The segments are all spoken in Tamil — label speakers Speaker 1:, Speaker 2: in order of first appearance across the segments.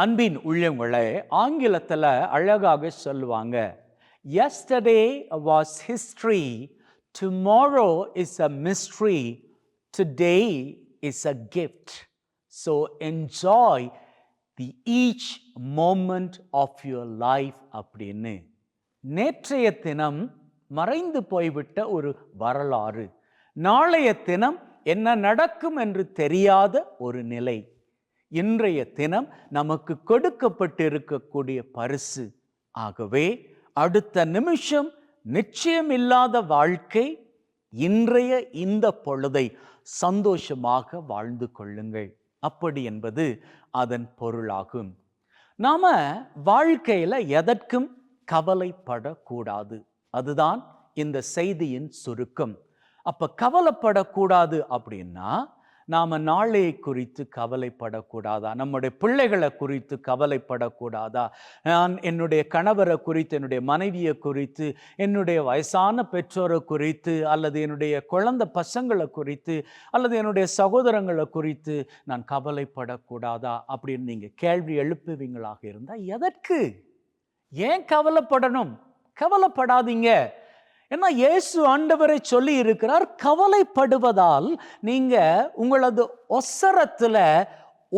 Speaker 1: அன்பின் உள்ளங்களே, ஆங்கிலத்தில் அழகாக சொல்லுவாங்க, yesterday was history, tomorrow is a mystery, today is a gift, so enjoy the each moment of your life. அப்படின்னு நேற்றைய தினம் மறைந்து போய்விட்ட ஒரு வரலாறு, நாளைய தினம் என்ன நடக்கும் என்று தெரியாத ஒரு நிலை, இன்றைய தினம் நமக்கு கொடுக்கப்பட்டிருக்கக்கூடிய பரிசு. ஆகவே அடுத்த நிமிஷம் நிச்சயம் இல்லாத வாழ்க்கை, இன்றைய இந்த பொழுதை சந்தோஷமாக வாழ்ந்து கொள்ளுங்கள். அப்படி என்பது அதன் பொருளாகும். நாம வாழ்க்கையில எதற்கும் கவலைப்படக்கூடாது. அதுதான் இந்த செய்தியின் சுருக்கம். அப்ப கவலைப்படக்கூடாது அப்படின்னா நாம நாளையை குறித்து கவலைப்படக்கூடாதா? நம்முடைய பிள்ளைகளை குறித்து கவலைப்படக்கூடாதா? நான் என்னுடைய கணவரை குறித்து, என்னுடைய மனைவியை குறித்து, என்னுடைய வயசான பெற்றோரை குறித்து, அல்லது என்னுடைய குழந்தை பசங்களை குறித்து, அல்லது என்னுடைய சகோதரங்களை குறித்து நான் கவலைப்படக்கூடாதா அப்படின்னு நீங்க கேள்வி எழுப்புவீங்களாக இருந்தால், எதற்கு, ஏன் கவலைப்படணும்? கவலைப்படாதீங்க. ஏன்னா இயேசு ஆண்டவரை சொல்லி இருக்கிறார், கவலைப்படுவதால் நீங்க உங்களது ஒசரத்துல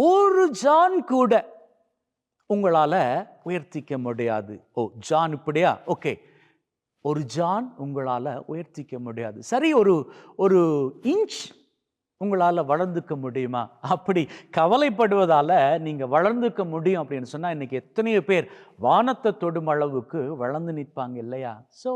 Speaker 1: ஒரு ஜான் கூட உங்களால உயர்த்திக்க முடியாது. ஓ, ஜான் இப்படியா? ஓகே, ஒரு ஜான் உங்களால உயர்த்திக்க முடியாது. சரி, ஒரு இன்ச் உங்களால வளர்ந்துக்க முடியுமா? அப்படி கவலைப்படுவதால நீங்க வளர்ந்துக்க முடியும் அப்படின்னு சொன்னா, இன்னைக்கு எத்தனையோ பேர் வானத்தை தொடும் அளவுக்கு வளர்ந்து நிற்பாங்க இல்லையா? ஸோ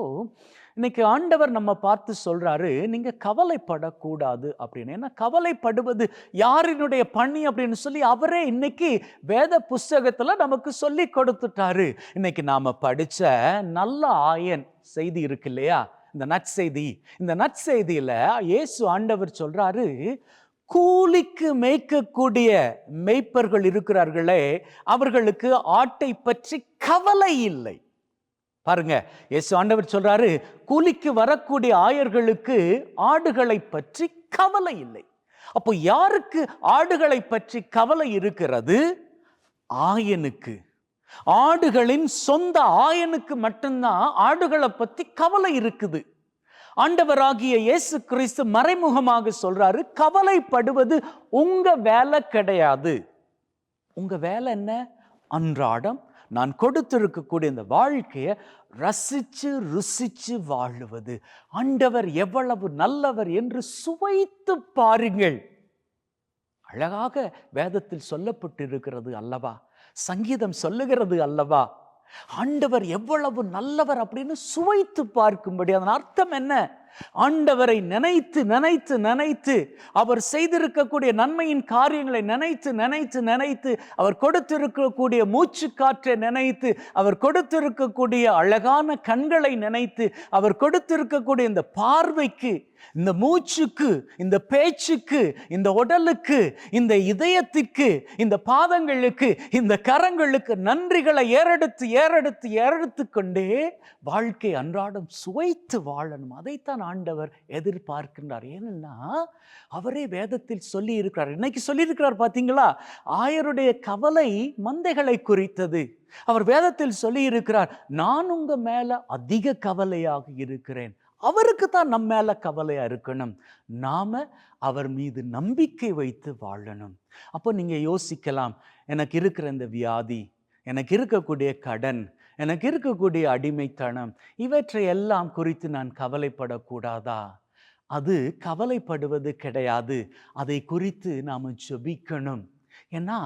Speaker 1: இன்னைக்கு ஆண்டவர் நம்ம பார்த்து சொல்றாரு, நீங்க கவலைப்படக்கூடாது அப்படின்னு. ஏன்னா கவலைப்படுவது யாரினுடைய பணி அப்படின்னு சொல்லி அவரே இன்னைக்கு வேத புஸ்தகத்துல நமக்கு சொல்லி கொடுத்துட்டாரு. இன்னைக்கு நாம படிச்ச நல்ல ஆயன் செய்தி இருக்கு இல்லையா, இந்த நற்செய்தி. இந்த நற்செய்தியில இயேசு ஆண்டவர் சொல்றாரு, கூலிக்கு மேய்க்கக்கூடிய மேய்ப்பர்கள் இருக்கிறார்களே, அவர்களுக்கு ஆட்டை பற்றி கவலை இல்லை. பாருங்க, இயேசு ஆண்டவர் சொல்றாரு, கூலிக்கு வரக்கூடிய ஆயர்களுக்கு ஆடுகளை பற்றி கவலை இல்லை. அப்போ யாருக்கு ஆடுகளை பற்றி கவலை இருக்கிறது? ஆயனுக்கு. ஆடுகளின் சொந்த ஆயனுக்கு மட்டும்தான் ஆடுகளை பற்றி கவலை இருக்குது. ஆண்டவராகிய இயேசு கிறிஸ்து மறைமுகமாக சொல்றாரு, கவலைப்படுவது உங்க வேலை கிடையாது. உங்க வேலை என்ன? அன்றாடம் நான் கொடுத்திருக்கக்கூடிய இந்த வாழ்க்கையை ரசிச்சு ருசிச்சு வாழுவது. ஆண்டவர் எவ்வளவு நல்லவர் என்று சுவைத்து பாருங்கள். அழகாக வேதத்தில் சொல்லப்பட்டிருக்கிறது அல்லவா? சங்கீதம் சொல்லுகிறது அல்லவா? ஆண்டவர் எவ்வளவு நல்லவர் அப்படின்னு சுவைத்து பார்க்கும்படி. அதன் அர்த்தம் என்ன? ஆண்டவரை நினைத்து நினைத்து நினைத்து, அவர் செய்திருக்கக்கூடிய நன்மையின் காரியங்களை நினைத்து நினைத்து நினைத்து, அவர் கொடுத்திருக்கக்கூடிய மூச்சு காற்றை நினைத்து, அவர் கொடுத்திருக்கக்கூடிய அழகான கண்களை நினைத்து, அவர் கொடுத்திருக்கக்கூடிய இந்த பார்வைக்கு, இந்த மூச்சுக்கு, இந்த பேச்சுக்கு, இந்த உடலுக்கு, இந்த இதயத்திற்கு, இந்த பாதங்களுக்கு, இந்த கரங்களுக்கு நன்றிகளை ஏறெடுத்து ஏறெடுத்து ஏறெடுத்து கொண்டே வாழ்க்கை அன்றாடம் சுவைத்து வாழணும். அதைத்தான் ஆண்டவர் எதிர்பார்க்கின்றார். ஏன்னா அவரே வேதத்தில் சொல்லி இருக்கிறார். இன்னைக்கு சொல்லி இருக்கிறார் பாத்தீங்களா? ஆயருடைய கவலை மந்தைகளை குறித்தது. அவர் வேதத்தில் சொல்லி இருக்கிறார், நான் உங்க மேல அதிக கவலையாக இருக்கிறேன். அவருக்கு தான் நம்ம மேல கவலையா இருக்கணும். நாம அவர் மீது நம்பிக்கை வைத்து வாழணும். அப்போ நீங்க யோசிக்கலாம், எனக்கு இருக்கிற இந்த வியாதி, எனக்கு இருக்கக்கூடிய கடன், எனக்கு இருக்கக்கூடிய அடிமைத்தனம், இவற்றை எல்லாம் குறித்து நான் கவலைப்படக்கூடாதா? அது கவலைப்படுவது கிடையாது. அதை குறித்து நாம ஜெபிக்கணும். ஏன்னா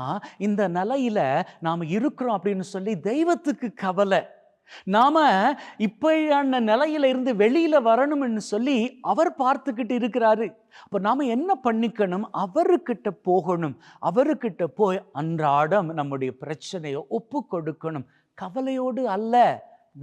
Speaker 1: இந்த நிலையில நாம இருக்கிறோம் அப்படின்னு சொல்லி தெய்வத்துக்கு கவலை. நாம இப்படியான நிலையில இருந்து வெளியில வரணும்னு சொல்லி அவர் பார்த்துக்கிட்டு இருக்கிறாரு. அப்ப நாம என்ன பண்ணிக்கணும்? அவர்கிட்ட போகணும். அவர்கிட்ட போய் அன்றாடம் நம்முடைய பிரச்சனையை ஒப்பு கொடுக்கணும். கவலையோடு அல்ல,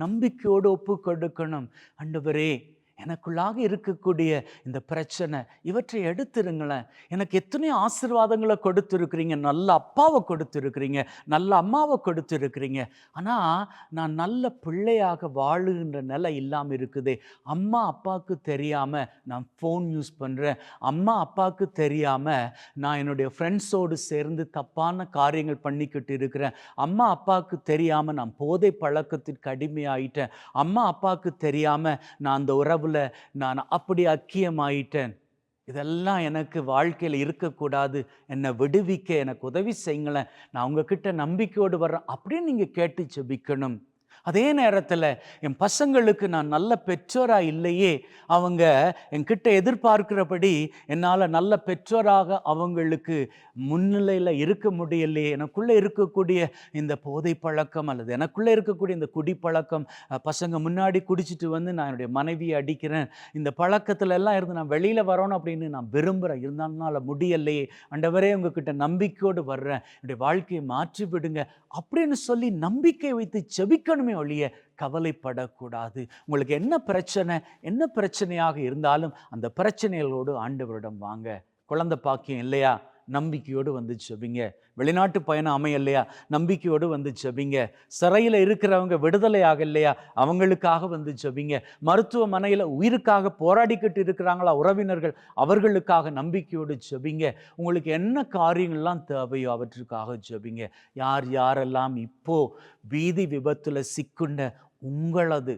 Speaker 1: நம்பிக்கையோடு ஒப்பு கொடுக்கணும். ஆண்டவரே, எனக்குள்ளாக இருக்கக்கூடிய இந்த பிரச்சனை, இவற்றை எடுத்துருங்களேன். எனக்கு எத்தனையோ ஆசீர்வாதங்களை கொடுத்துருக்கிறீங்க, நல்ல அப்பாவை கொடுத்துருக்கிறீங்க, நல்ல அம்மாவை கொடுத்துருக்கிறீங்க. ஆனால் நான் நல்ல பிள்ளையாக வாழுகின்ற நிலை இல்லாமல் இருக்குதே. அம்மா அப்பாவுக்கு தெரியாமல் நான் ஃபோன் யூஸ் பண்ணுறேன், அம்மா அப்பாவுக்கு தெரியாமல் நான் என்னுடைய ஃப்ரெண்ட்ஸோடு சேர்ந்து தப்பான காரியங்கள் பண்ணிக்கிட்டு இருக்கிறேன், அம்மா அப்பாவுக்கு தெரியாமல் நான் போதை பழக்கத்திற்கு அடிமையாயிட்டேன், அம்மா அப்பாவுக்கு தெரியாமல் நான் அந்த உறவில் நான் அப்படி அக்கியமாயிட்டேன். இதெல்லாம் எனக்கு வாழ்க்கையில் இருக்கக்கூடாது, என்னை விடுவிக்க எனக்கு உதவி செய்யுங்களேன், நான் உங்ககிட்ட நம்பிக்கையோடு வர்றேன் அப்படின்னு நீங்கள் கேட்டு ஜெபிக்கணும். அதே நேரத்தில் என் பசங்களுக்கு நான் நல்ல பெற்றோராக இல்லையே, அவங்க என்கிட்ட எதிர்பார்க்கிறபடி என்னால் நல்ல பெற்றோராக அவங்களுக்கு முன்னிலையில் இருக்க முடியலையே, எனக்குள்ளே இருக்கக்கூடிய இந்த போதை பழக்கம் அல்லது எனக்குள்ளே இருக்கக்கூடிய இந்த குடிப்பழக்கம், பசங்க முன்னாடி குடிச்சிட்டு வந்து நான் என்னுடைய மனைவியை அடிக்கிறேன், இந்த பழக்கத்துல எல்லாம் இருந்து நான் வெளியில் வரணும் அப்படின்னு நான் விரும்புகிறேன், இருந்தாலும் முடியலையே, ஆண்டவரே உங்ககிட்ட நம்பிக்கையோடு வர்றேன், என்னுடைய வாழ்க்கையை மாற்றி விடுங்க அப்படின்னு சொல்லி நம்பிக்கை வைத்து ஜெபிக்கணுமே ஒழிய கவலைப்படக்கூடாது. உங்களுக்கு என்ன பிரச்சனையாக இருந்தாலும் அந்த பிரச்சனைகளோடு ஆண்டவரிடம் வாங்க. குழந்தை பாக்கியம் இல்லையா, நம்பிக்கையோடு வந்து ஜெபிங்க. வெளிநாட்டு பயணம் அமையலையா, நம்பிக்கையோடு வந்து ஜெபிங்க. சிறையில் இருக்கிறவங்க விடுதலை ஆகலையா, அவங்களுக்காக வந்து ஜெபிங்க. மருத்துவமனையில் உயிருக்காக போராடிக்கிட்டு இருக்கிறாங்களா உறவினர்கள், அவர்களுக்காக நம்பிக்கையோடு ஜெபிங்க. உங்களுக்கு என்ன காரியங்கள்லாம் தேவையோ அவற்றுக்காக ஜெபிங்க. யாரெல்லாம் இப்போ வீதி விபத்தில் சிக்குண்ட உங்களது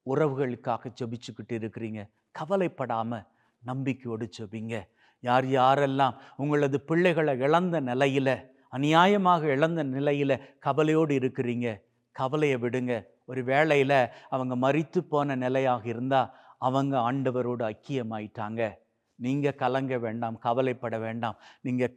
Speaker 1: உறவுகளுக்காக ஜெபிச்சுக்கிட்டு இருக்கிறீங்க, கவலைப்படாம நம்பிக்கையோடு ஜெபிங்க. யாரெல்லாம் உங்களது பிள்ளைகளை இழந்த நிலையில், அநியாயமாக இழந்த நிலையில் கவலையோடு இருக்கிறீங்க, கவலையை விடுங்க. ஒரு வேளையில் அவங்க மரித்து போன நிலையாக இருந்தால் அவங்க ஆண்டவரோடு ஐக்கியமாயிட்டாங்க. நீங்கள் கலங்க வேண்டாம், கவலைப்பட வேண்டாம். நீங்கள்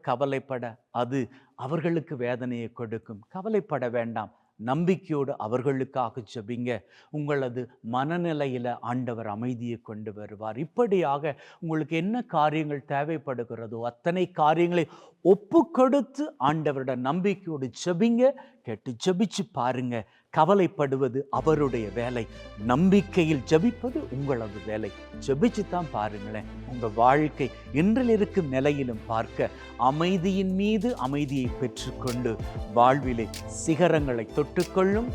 Speaker 1: கவலைப்பட அது அவர்களுக்கு வேதனையை கொடுக்கும். கவலைப்பட வேண்டாம், நம்பிக்கையோடு அவர்களுக்காக ஜெபிங்க. உங்களது மனநிலையில் ஆண்டவர் அமைதியை கொண்டு வருவார். இப்படியாக உங்களுக்கு என்ன காரியங்கள் தேவைப்படுகிறதோ அத்தனை காரியங்களை ஒப்பு கொடுத்து ஆண்டவரோட நம்பிக்கையோடு ஜெபிங்க. கேட்டு ஜெபிச்சு பாருங்க. கவலைப்படுவது அவருடைய வேலை, நம்பிக்கையில் ஜெபிப்பது உங்களது வேலை. ஜெபிச்சு தான் பாருங்களேன், உங்க வாழ்க்கை இன்றில் இருக்கும் நிலையிலும் பார்க்க அமைதியின் மீது அமைதியை பெற்றுக்கொண்டு வாழ்விலே சிகரங்களை தொட்டுக்கொள்ளும்.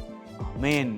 Speaker 1: ஆமென்.